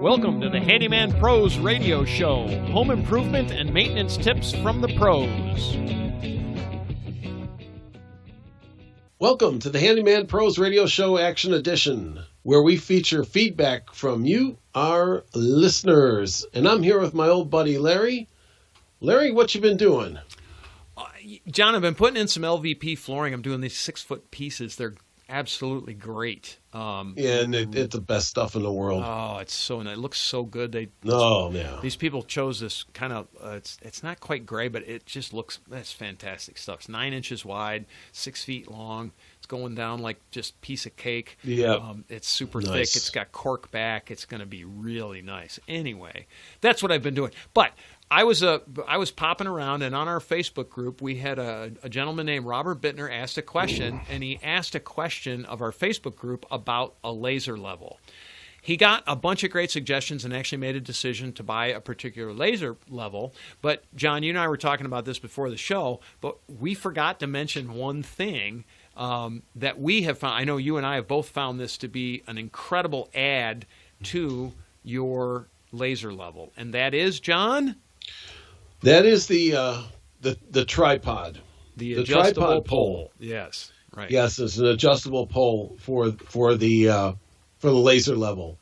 Welcome to the Handyman Pros Radio Show. Home improvement and maintenance tips from the pros. Welcome to the Handyman Pros Radio Show Action Edition, where we feature feedback from you, our listeners. And I'm here with my old buddy, Larry. Larry, what you been doing? John, I've been putting in some LVP flooring. I'm doing these 6-foot pieces. They're absolutely great. And it's the best stuff in the world. Oh, it's so nice. It looks so good. These people chose this kind of, it's not quite gray, but it just looks, that's fantastic stuff. It's 9 inches wide, 6 feet long. It's going down like just piece of cake. Yeah. It's super thick. It's got cork back. It's going to be really nice. Anyway, that's what I've been doing. But I was popping around, and on our Facebook group, we had a gentleman named Robert Bittner asked a question, and he asked a question of our Facebook group about a laser level. He got a bunch of great suggestions and actually made a decision to buy a particular laser level. But, John, you and I were talking about this before the show, but we forgot to mention one thing that we have found. I know you and I have both found this to be an incredible add to your laser level, and that is, John? That is the tripod. The adjustable tripod pole. Yes, right. Yes, it's an adjustable pole for the laser level.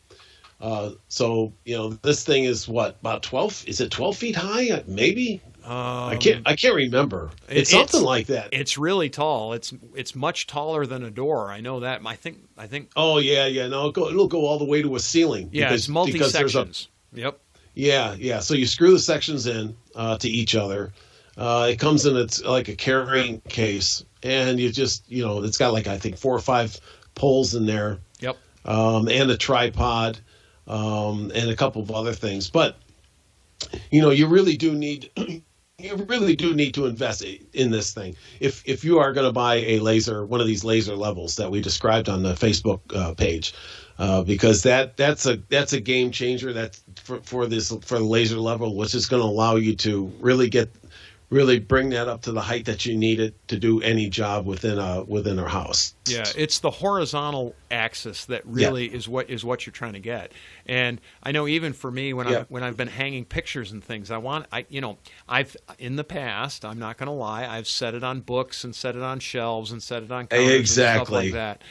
So this thing is what, about 12? Is it 12 feet high? Maybe. I can't remember. It's something like that. It's really tall. It's much taller than a door. I know that. I think. Oh yeah. No, it'll go all the way to a ceiling. Yeah, it's multi-sections. Yep. Yeah. So you screw the sections in to each other. It comes in, it's like a carrying case, and you just, it's got like, I think 4 or 5 poles in there. Yep. And a tripod, and a couple of other things. But, you really do need to invest in this thing. If you are going to buy one of these laser levels that we described on the Facebook page. Because that's a game changer. That's for the laser level, which is going to allow you to really bring that up to the height that you need it to do any job within our house. Yeah, it's the horizontal axis that really is what you're trying to get. And I know even for me when I've been hanging pictures and things, I've in the past, I'm not going to lie, I've set it on books and set it on shelves and set it on counters and stuff like that.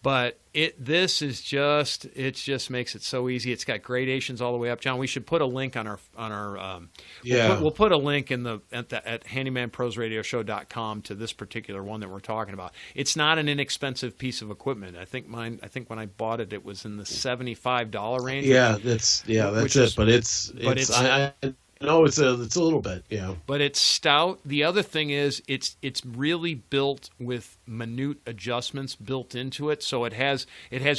But it just makes it so easy. It's got gradations all the way up. John, we should put a link on our we'll put a link at handymanprosradioshow.com to this particular one that we're talking about. It's not an inexpensive pice of equipment. I think when I bought it, it was in the $75 range. Yeah, that's it. But it's a little bit, yeah. But it's stout. The other thing is it's really built with minute adjustments built into it. So it has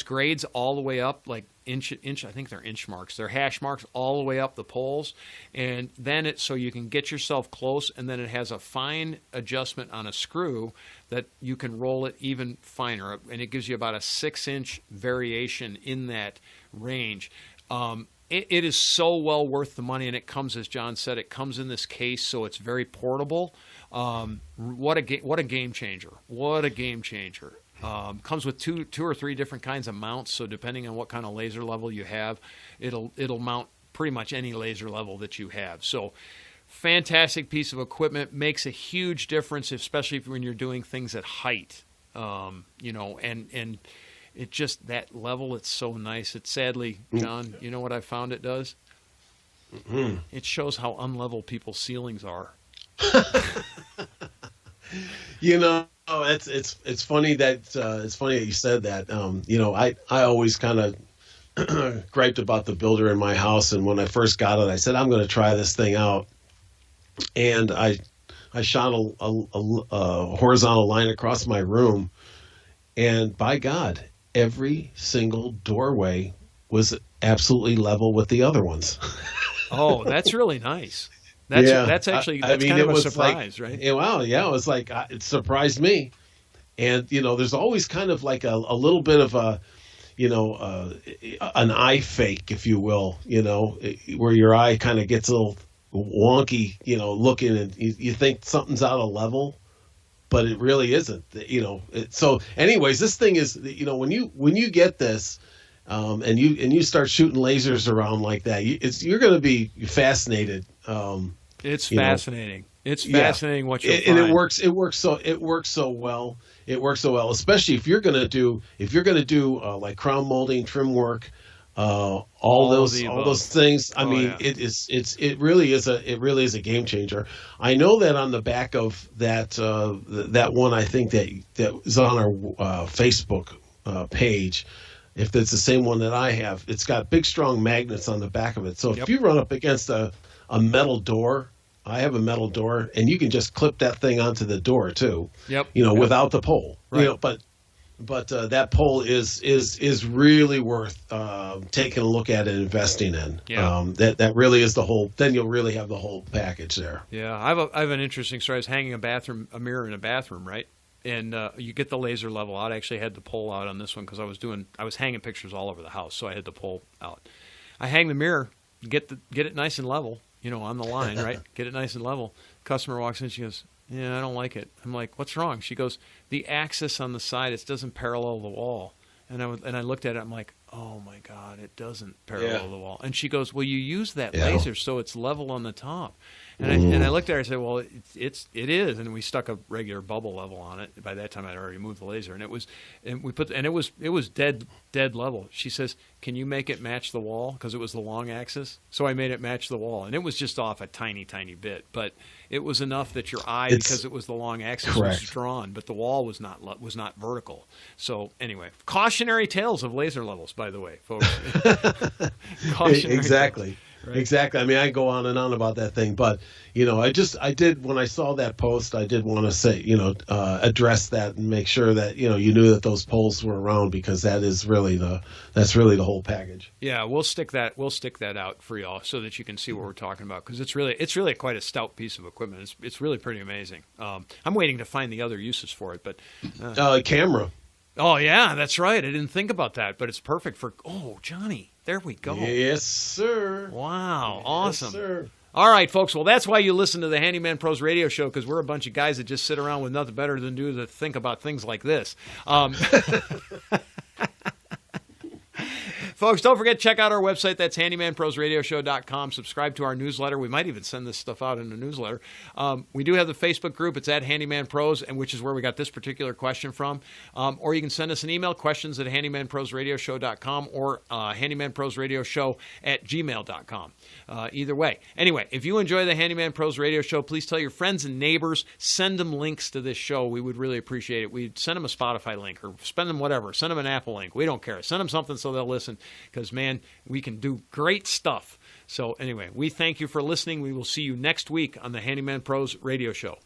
grades all the way up, like inch. I think they're inch marks. They're hash marks all the way up the poles, and then so you can get yourself close. And then it has a fine adjustment on a screw that you can roll it even finer, and it gives you about a 6-inch variation in that range. It is so well worth the money, and it comes, as John said, it comes in this case, so it's very portable. What a game changer! What a game changer! Comes with two or three different kinds of mounts, so depending on what kind of laser level you have, it'll mount pretty much any laser level that you have. So, fantastic piece of equipment, makes a huge difference, especially when you're doing things at height. And it just, that level, it's so nice. It sadly, John, you know what I found it does? Mm-hmm. It shows how unlevel people's ceilings are. It's funny that you said that. I always kind of griped about the builder in my house, and when I first got it, I said I'm going to try this thing out, and I shot a horizontal line across my room, and by God, every single doorway was absolutely level with the other ones. Oh, that's really nice. That's actually kind of a surprise, right? Wow, yeah, it was like it surprised me. And there's always kind of like a little bit of an eye fake, if you will, where your eye kind of gets a little wonky, looking, and you think something's out of level. But it really isn't, So anyways, this thing is, when you get this, and you start shooting lasers around like that, you're going to be fascinated. It's fascinating. It's fascinating what you'll and find. it works so well. It works so well, especially if you're going to do like crown molding, trim work, all those things. I mean, it really is a game changer. I know that on the back of that one, I think that is on our Facebook page. If it's the same one that I have, it's got big, strong magnets on the back of it. So if you run up against a metal door, I have a metal door, and you can just clip that thing onto the door too. Yep. Without the pole. Right. But that pole is really worth taking a look at and investing in. Yeah. That really is the whole. Then you'll really have the whole package there. Yeah. I have an interesting story. I was hanging a mirror in a bathroom, right? And you get the laser level out. I actually had the pole out on this one because I was hanging pictures all over the house, so I had the pole out. I hang the mirror, get it nice and level, on the line, right? Get it nice and level. Customer walks in, she goes, "Yeah, I don't like it." I'm like, "What's wrong?" She goes, "The axis on the side, it doesn't parallel the wall." And I looked at it, I'm like, "Oh my God, it doesn't parallel the wall." And she goes, "Well, you use that laser so it's level on the top." And I looked at her and I said, "Well, it is." And we stuck a regular bubble level on it. By that time, I'd already moved the laser, and it was dead level. She says, "Can you make it match the wall?" Because it was the long axis. So I made it match the wall, and it was just off a tiny bit, but it was enough that your eye, because it was the long axis, was drawn, but the wall was not vertical. So anyway, cautionary tales of laser levels, by the way, folks. Exactly. Tales. Right. Exactly. I mean, I go on and on about that thing, but I did when I saw that post, I did want to say, address that and make sure that you knew that those poles were around, because that's really the whole package. Yeah, we'll stick that out for y'all so that you can see what we're talking about, because it's really quite a stout piece of equipment. It's really pretty amazing. I'm waiting to find the other uses for it, but camera. Oh yeah, that's right. I didn't think about that, but it's perfect for. Oh, Johnny. There we go. Yes, sir. Wow. Awesome. Yes, sir. All right, folks. Well, that's why you listen to the Handyman Pros radio show, because we're a bunch of guys that just sit around with nothing better than to think about things like this. Folks, don't forget to check out our website. That's handymanprosradioshow.com. Subscribe to our newsletter. We might even send this stuff out in a newsletter. We do have the Facebook group. It's at Handyman Pros, and which is where we got this particular question from. Or you can send us an email, questions at handymanprosradioshow.com or handymanprosradioshow@gmail.com. Either way. Anyway, if you enjoy the Handyman Pros radio show, please tell your friends and neighbors. Send them links to this show. We would really appreciate it. We'd send them a Spotify link or send them whatever. Send them an Apple link. We don't care. Send them something so they'll listen, because, man, we can do great stuff. So anyway, we thank you for listening. We will see you next week on the Handyman Pros radio show.